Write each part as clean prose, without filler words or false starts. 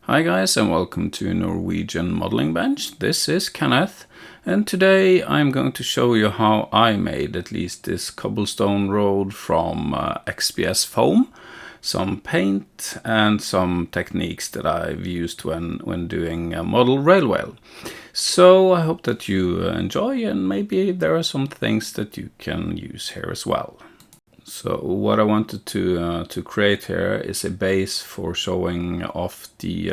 Hi guys and welcome to Norwegian Modeling Bench. This is Kenneth and today I'm going to show you how I made at least this cobblestone road from XPS foam, some paint and some techniques that I've used when doing a model railway. So I hope that you enjoy and maybe there are some things that you can use here as well. So what I wanted to create here is a base for showing off the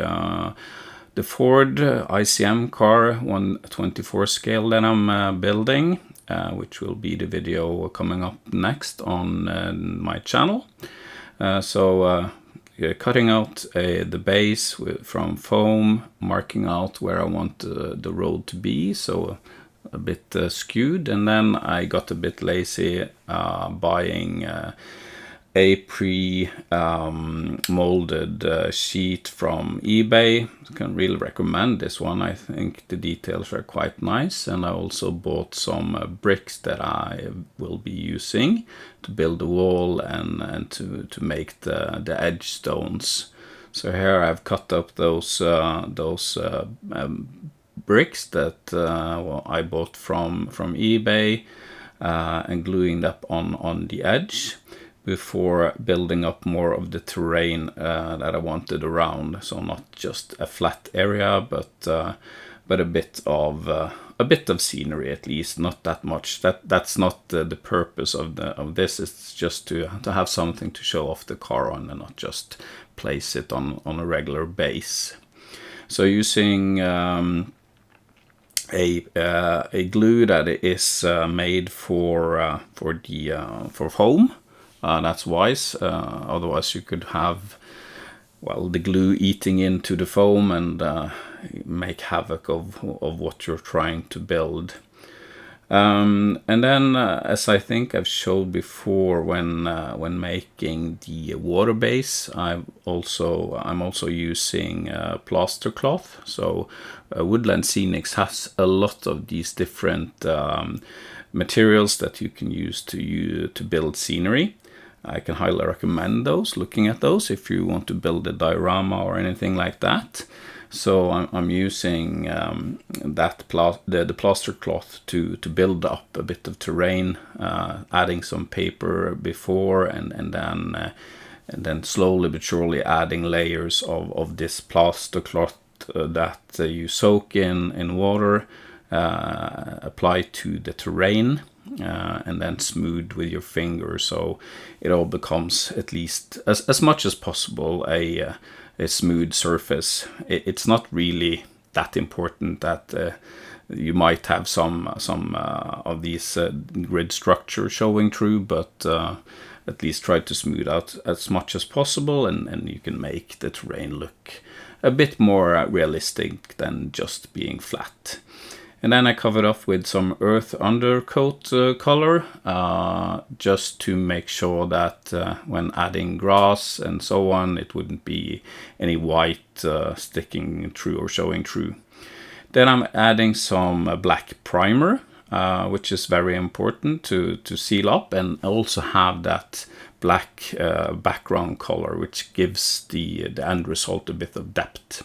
Ford ICM car 1/24 scale that I'm building, which will be the video coming up next on my channel. Cutting out the base from foam, marking out where I want the road to be, so a bit skewed, and then I got a bit lazy buying a pre-molded sheet from eBay. I can really recommend this one. I think the details are quite nice, and I also bought some bricks that I will be using to build the wall and to make the edge stones. So here I've cut up those bricks that I bought from eBay and gluing that on the edge before building up more of the terrain that I wanted around. So not just a flat area, but a bit of scenery at least. Not that much. That's not the purpose of this. It's just to have something to show off the car on and not just place it on a regular base. So using a glue that is made for foam. That's wise. Otherwise, you could have the glue eating into the foam and make havoc of what you're trying to build. And then, as I think I've showed before, when making the water base, I'm also using plaster cloth. So Woodland Scenics has a lot of these different materials that you can use to build scenery. I can highly recommend those. Looking at those if you want to build a diorama or anything like that. So I'm using the plaster cloth to build up a bit of terrain, adding some paper before, and then slowly but surely adding layers of this plaster cloth that you soak in water, apply to the terrain, and then smooth with your finger, so it all becomes at least as much as possible a smooth surface. It's not really that important that you might have some of these grid structure showing through, but at least try to smooth out as much as possible, and you can make the terrain look a bit more realistic than just being flat. And then I covered off with some earth undercoat color, just to make sure that when adding grass and so on, it wouldn't be any white sticking through or showing through. Then I'm adding some black primer, which is very important to seal up and also have that black background color, which gives the end result a bit of depth.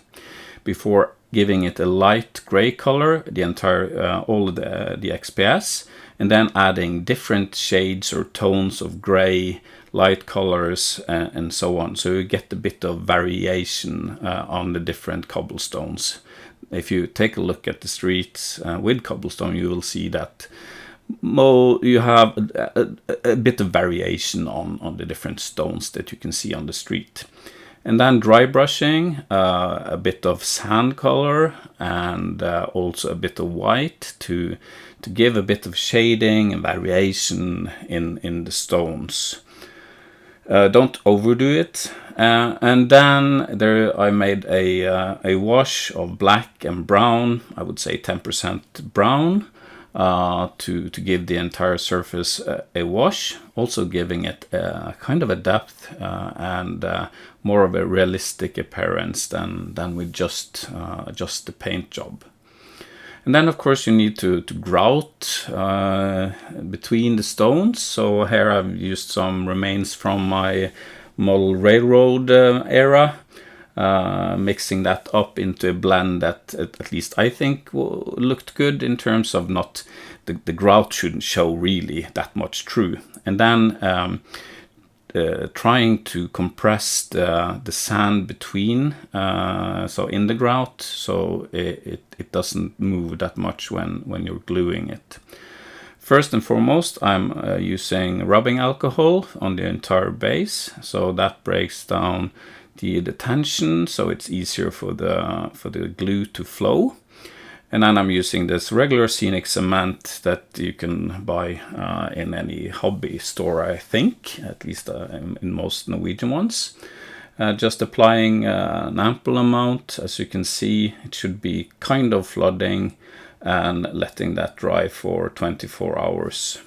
Before giving it a light gray color, the entire all of the XPS, and then adding different shades or tones of gray, light colors, and so on. So you get a bit of variation on the different cobblestones. If you take a look at the streets with cobblestone, you will see that you have a bit of variation on the different stones that you can see on the street. And then dry brushing, a bit of sand color, and also a bit of white to give a bit of shading and variation in the stones. Don't overdo it. And then there I made a wash of black and brown. I would say 10% brown. To give the entire surface a wash, also giving it kind of a depth and more of a realistic appearance than with just the paint job. And then of course you need to grout between the stones. So here I've used some remains from my model railroad era. mixing that up into a blend that at least I think looked good in terms of not the grout shouldn't show really that much through. And then trying to compress the sand between, so in the grout, so it doesn't move that much when you're gluing it. First and foremost, I'm using rubbing alcohol on the entire base, so that breaks down the tension, so it's easier for the glue to flow. And then I'm using this regular scenic cement that you can buy in any hobby store, I think, at least in most Norwegian ones. Just applying an ample amount. As you can see, it should be kind of flooding and letting that dry for 24 hours.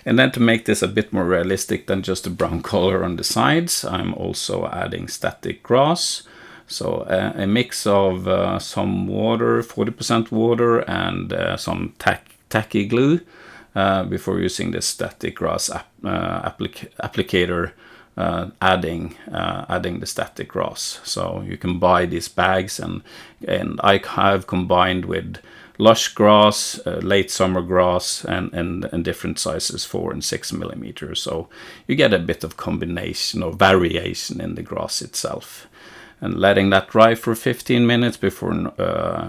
And then to make this a bit more realistic than just a brown color on the sides, I'm also adding static grass. So a mix of some water, 40% water, and some tacky glue before using the static grass applicator, adding the static grass. So you can buy these bags, and I have combined with lush grass, late summer grass, and different sizes, 4 and 6 millimeters. So you get a bit of combination or variation in the grass itself. And letting that dry for 15 minutes before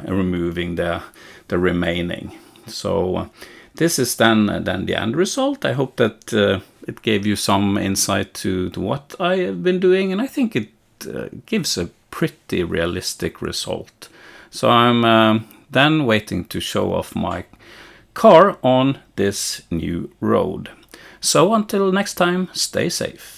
removing the remaining. So this is then the end result. I hope that it gave you some insight to what I have been doing, and I think it gives a pretty realistic result. So I'm then waiting to show off my car on this new road. So until next time, stay safe.